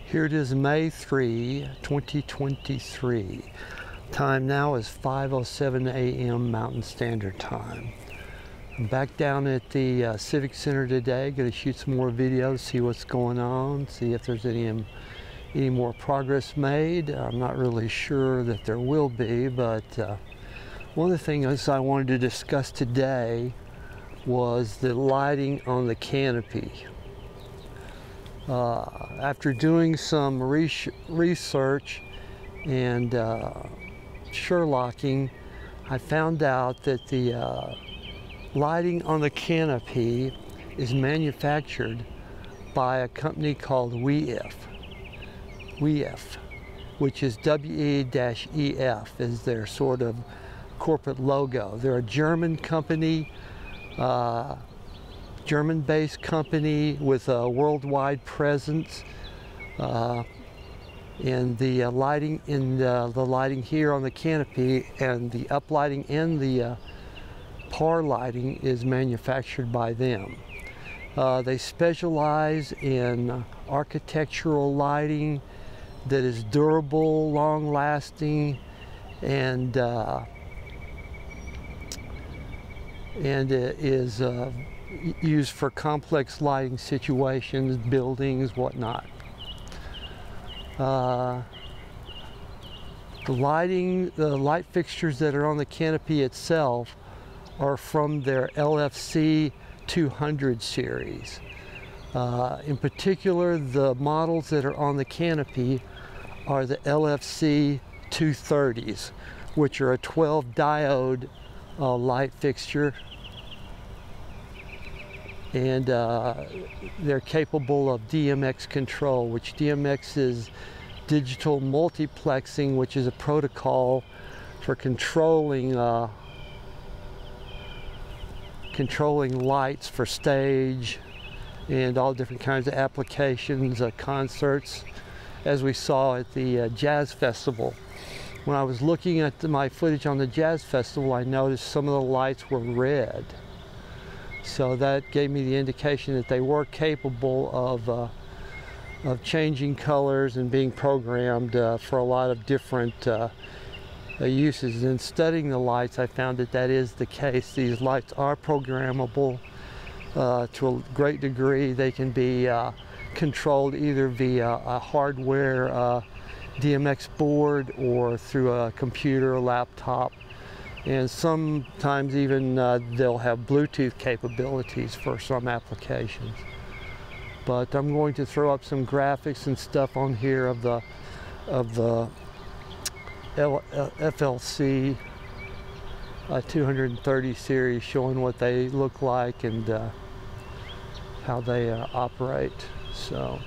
Here it is, May 3, 2023. Time now is 5:07 a.m. Mountain Standard Time. I'm back down at the Civic Center today. Going to shoot some more videos, see what's going on, see if there's any more progress made. I'm not really sure that there will be, but one of the things I wanted to discuss today was the lighting on the canopy. After doing some research and Sherlocking, I found out that the lighting on the canopy is manufactured by a company called WEF, which is WE-EF is their sort of corporate logo. They're a German company, German-based company with a worldwide presence. And the lighting the lighting here on the canopy and the uplighting and the par lighting is manufactured by them. They specialize in architectural lighting that is durable, long-lasting, and is used for complex lighting situations, buildings, whatnot. The light fixtures that are on the canopy itself are from their LFC 200 series. In particular, the models that are on the canopy are the LFC 230s, which are a 12 diode light fixture. And they're capable of DMX control, which DMX is digital multiplexing, which is a protocol for controlling lights for stage and all different kinds of applications, concerts, as we saw at the Jazz Festival. When I was looking at my footage on the Jazz Festival, I noticed some of the lights were red. So that gave me the indication that they were capable of changing colors and being programmed for a lot of different uses. In studying the lights, I found that that is the case. These lights are programmable to a great degree. They can be controlled either via a hardware DMX board or through a computer or laptop. And sometimes even they'll have Bluetooth capabilities for some applications. But I'm going to throw up some graphics and stuff on here of the FLC 230 series, showing what they look like and how they operate. So,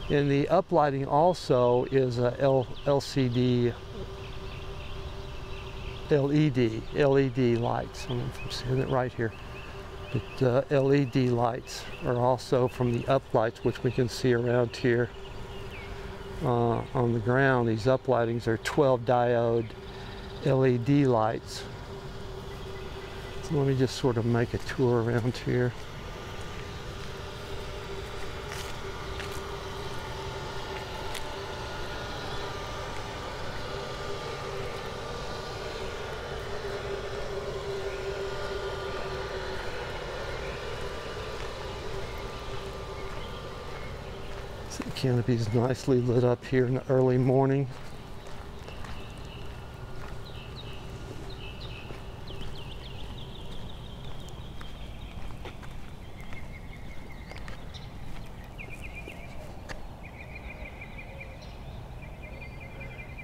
and the uplighting also is a LED lights. I don't know if I'm seeing it right here. But LED lights are also from the uplights, which we can see around here on the ground. These uplightings are 12 diode LED lights. So let me just sort of make a tour around here. The canopy is nicely lit up here in the early morning.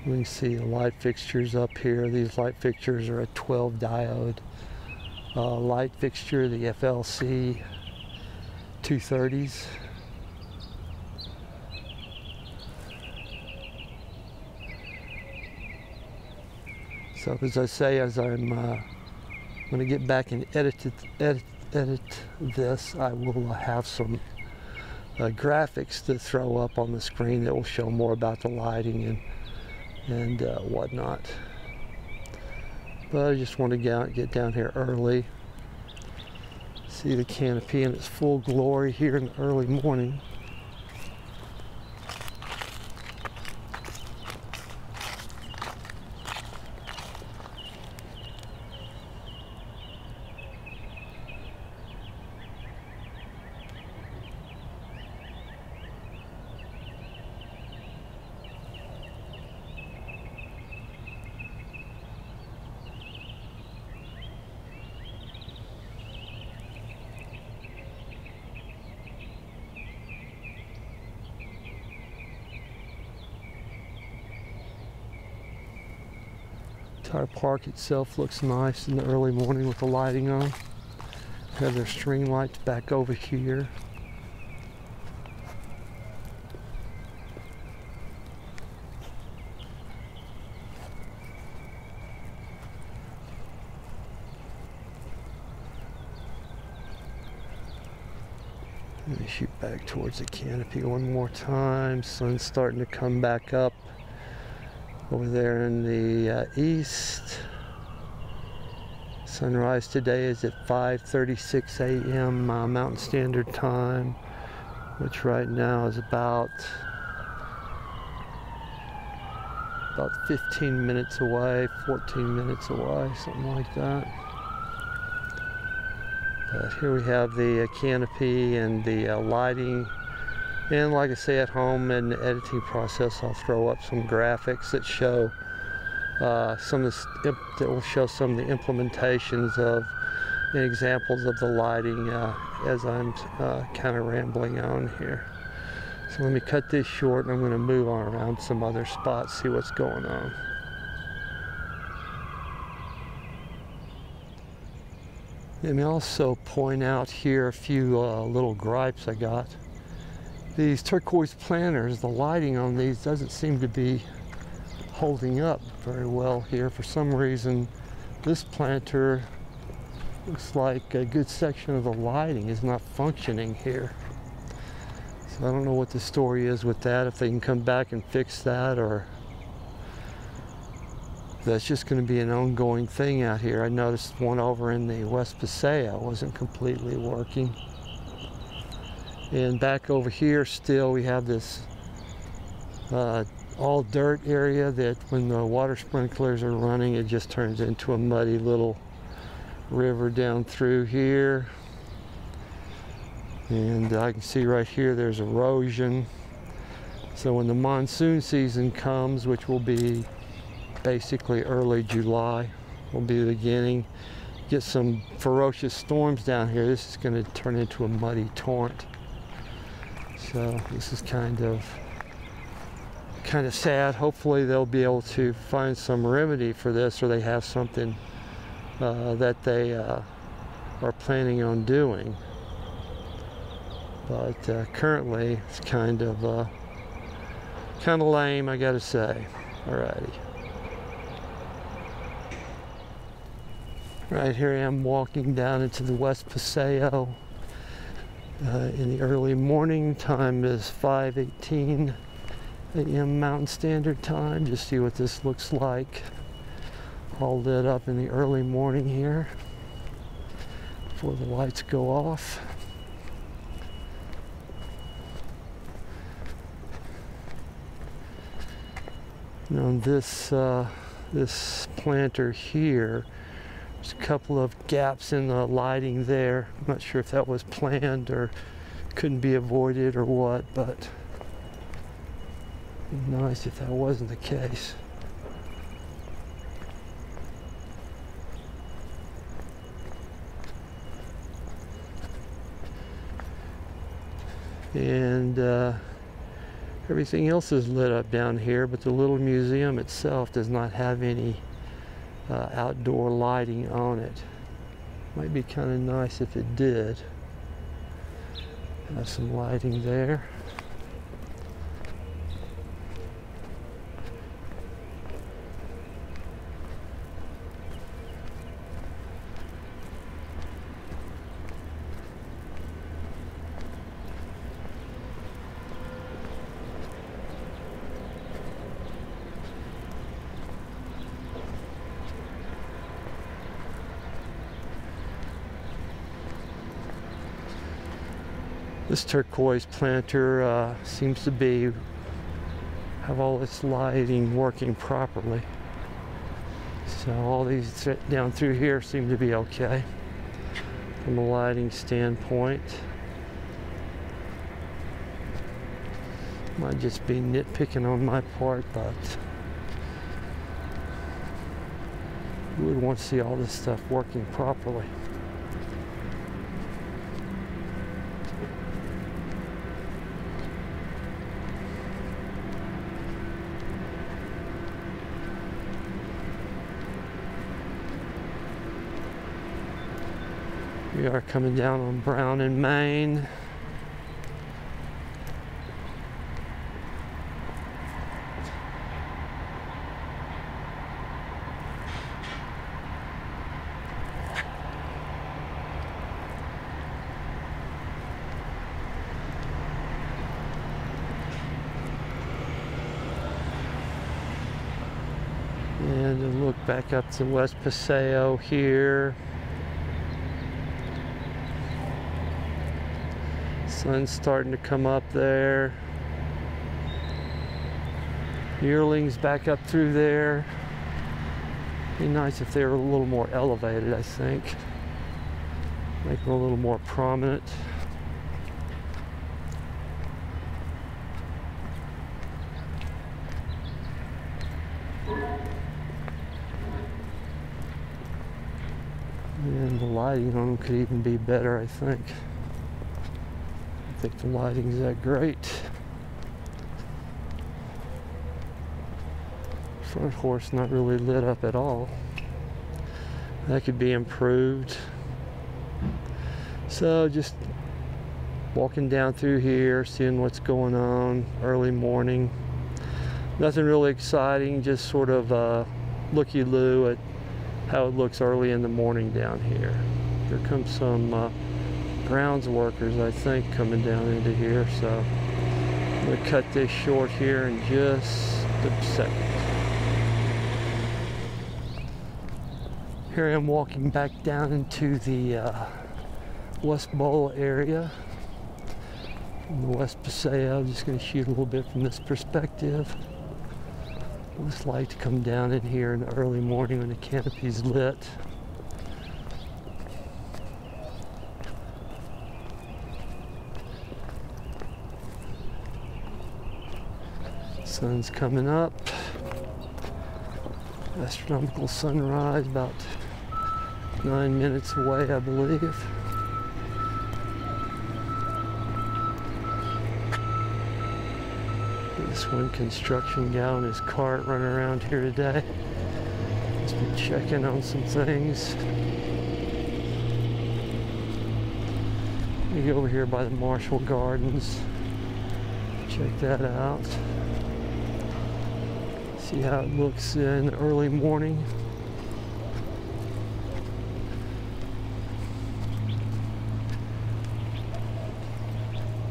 You can see the light fixtures up here. These light fixtures are a 12 diode light fixture, the FLC 230s. So as I say, as I'm going to get back and edit this, I will have some graphics to throw up on the screen that will show more about the lighting and whatnot. But I just want to get down here early, see the canopy in its full glory here in the early morning. Entire park itself looks nice in the early morning with the lighting on. Have their string lights back over here. Let me shoot back towards the canopy one more time. Sun's starting to come back up over there in the east. Sunrise today is at 5:36 a.m. Mountain Standard Time, which right now is about 15 minutes away, 14 minutes away, something like that. But here we have the canopy and the lighting. And like I say, at home in the editing process, I'll throw up some graphics that show that will show some of the implementations of and examples of the lighting as I'm kind of rambling on here. So let me cut this short, and I'm going to move on around some other spots, see what's going on. Let me also point out here a few little gripes I got. These turquoise planters, the lighting on these doesn't seem to be holding up very well here. For some reason, this planter looks like a good section of the lighting is not functioning here. So I don't know what the story is with that, if they can come back and fix that, or that's just going to be an ongoing thing out here. I noticed one over in the West Paseo wasn't completely working. And back over here still we have this all dirt area that when the water sprinklers are running, it just turns into a muddy little river down through here. And I can see right here there's erosion. So when the monsoon season comes, which will be basically early July, will be the beginning, get some ferocious storms down here, this is going to turn into a muddy torrent. So this is kind of sad. Hopefully they'll be able to find some remedy for this, or they have something that they are planning on doing. But currently it's kind of lame, I gotta say. Alrighty. Right here I am walking down into the West Paseo in the early morning. Time is 5:18 a.m. Mountain Standard Time. Just see what this looks like. All lit up in the early morning here before the lights go off. On this planter here, there's a couple of gaps in the lighting there. I'm not sure if that was planned or couldn't be avoided or what, but it'd be nice if that wasn't the case. And everything else is lit up down here, but the little museum itself does not have any outdoor lighting on it. Might be kind of nice if it did have some lighting there. This turquoise planter seems to have all its lighting working properly. So all these down through here seem to be okay from a lighting standpoint. Might just be nitpicking on my part, but we would want to see all this stuff working properly. We are coming down on Brown and Main. And a look back up to West Paseo here. Sun's starting to come up there. Yearlings back up through there. Be nice if they were a little more elevated, I think. Make them a little more prominent. And the lighting on them could even be better, I think. I think the lighting's that great. Front horse not really lit up at all. That could be improved. So just walking down through here, seeing what's going on early morning. Nothing really exciting, just sort of looky-loo at how it looks early in the morning down here. Here comes some grounds workers, I think, coming down into here. So I'm going to cut this short here in just a second. Here I am walking back down into the West Bowl area from the West Paseo. I'm just going to shoot a little bit from this perspective. I just like to come down in here in the early morning when the canopy's lit. Sun's coming up. Astronomical sunrise about 9 minutes away, I believe. This one construction guy on his cart running around here today. Just been checking on some things. We go over here by the Marshall Gardens. Check that out. See how it looks in the early morning.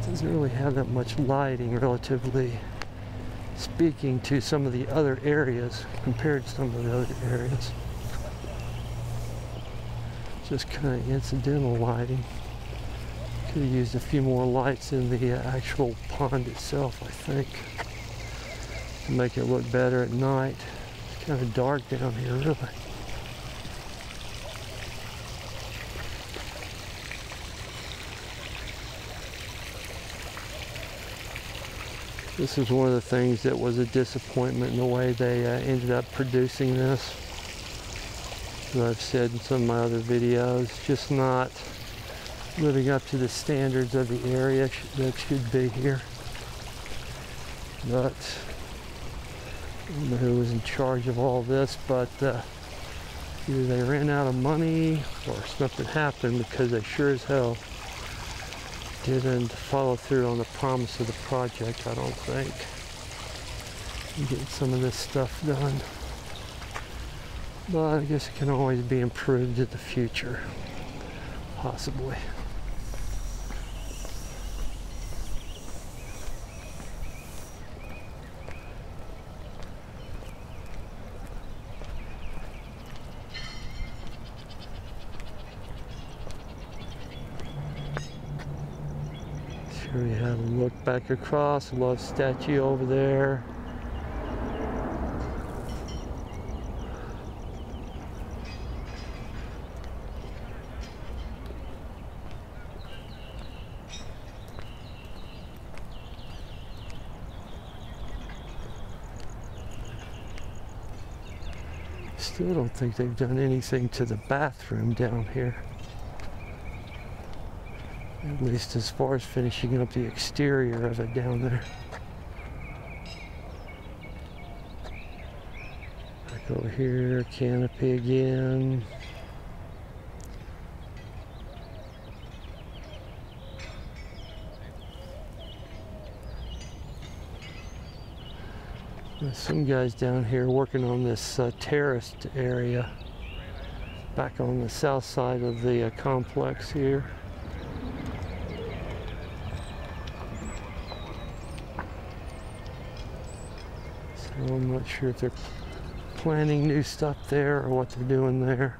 Doesn't really have that much lighting, relatively speaking, to some of the other areas compared to some of the other areas. Just kind of incidental lighting. Could have used a few more lights in the actual pond itself, I think, to make it look better at night. It's kind of dark down here, really. This is one of the things that was a disappointment in the way they ended up producing this. As I've said in some of my other videos, just not living up to the standards of the area that should be here. But I don't know who was in charge of all this, but either they ran out of money or something happened, because they sure as hell didn't follow through on the promise of the project, I don't think. And get some of this stuff done. But I guess it can always be improved in the future, possibly. Here we have a look back across, a love statue over there. Still don't think they've done anything to the bathroom down here. At least as far as finishing up the exterior of it down there. Back over here, canopy again. There's some guys down here working on this terraced area back on the south side of the complex here. So I'm not sure if they're planting new stuff there or what they're doing there.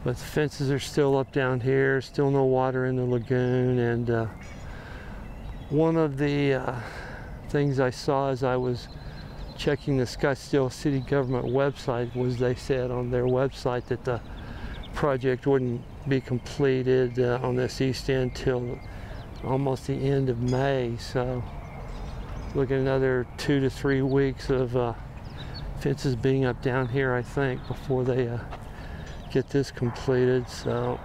But the fences are still up down here, still no water in the lagoon, and one of the things I saw as I was checking the Scottsdale City government website was they said on their website that the project wouldn't be completed on this east end till almost the end of May. So look at another 2 to 3 weeks of fences being up down here, I think, before they get this completed. So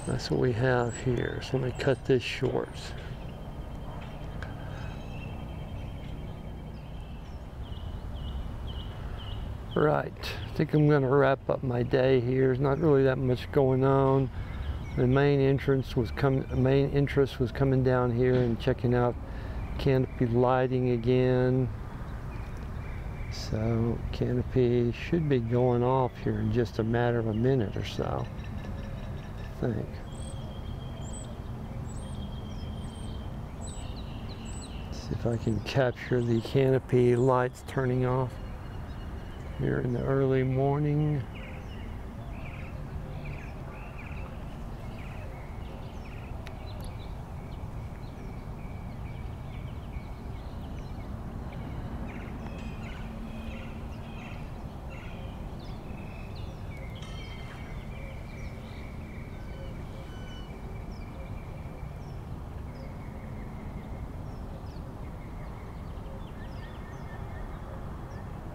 that's what we have here. So let me cut this short. Right, I think I'm going to wrap up my day here. There's not really that much going on. The main interest was coming down here and checking out canopy lighting again. So canopy should be going off here in just a matter of a minute or so, I think. Let's see if I can capture the canopy lights turning off here in the early morning.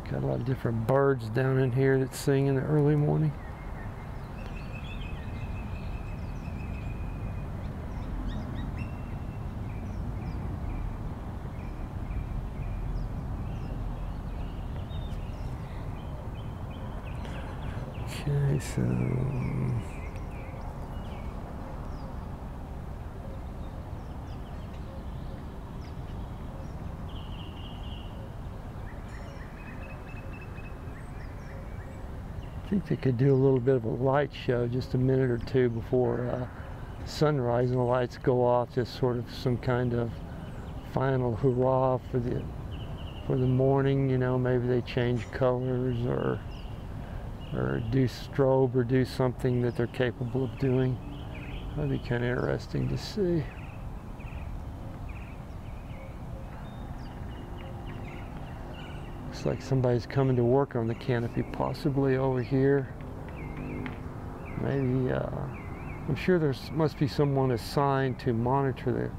Got a lot of different birds down in here that sing in the early morning. Okay, so I think they could do a little bit of a light show just a minute or two before sunrise, and the lights go off, just sort of some kind of final hurrah for the morning. You know, maybe they change colors or do strobe or do something that they're capable of doing. That'd be kind of interesting to see. Looks like somebody's coming to work on the canopy, possibly over here. Maybe, I'm sure there must be someone assigned to monitor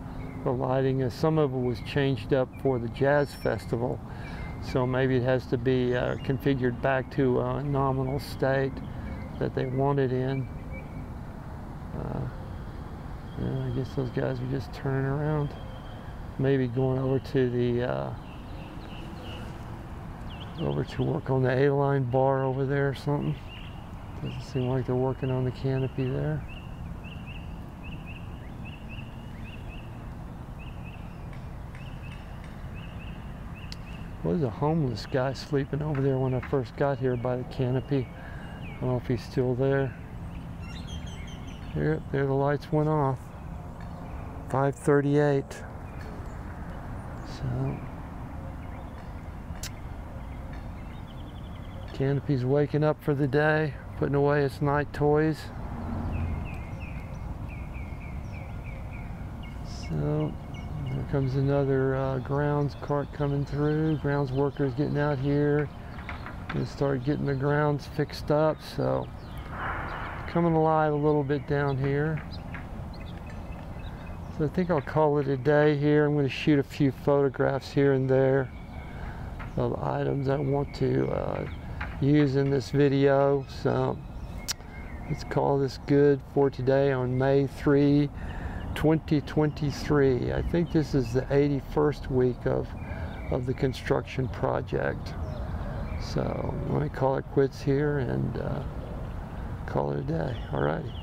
the lighting. Some of it was changed up for the Jazz Festival, so maybe it has to be configured back to a nominal state that they want it in. Yeah, I guess those guys are just turning around. Maybe going over to the over to work on the A-line bar over there or something. Doesn't seem like they're working on the canopy there. There was a homeless guy sleeping over there when I first got here by the canopy. I don't know if he's still there. There the lights went off. 5:38. So canopy's waking up for the day, putting away its night toys. So there comes another grounds cart coming through. Grounds workers getting out here and start getting the grounds fixed up. So coming alive a little bit down here. So I think I'll call it a day here. I'm going to shoot a few photographs here and there of items I want to use in this video. So let's call this good for today on May 3, 2023. I think this is the 81st week of the construction project. So let me call it quits here and call it a day. Alrighty.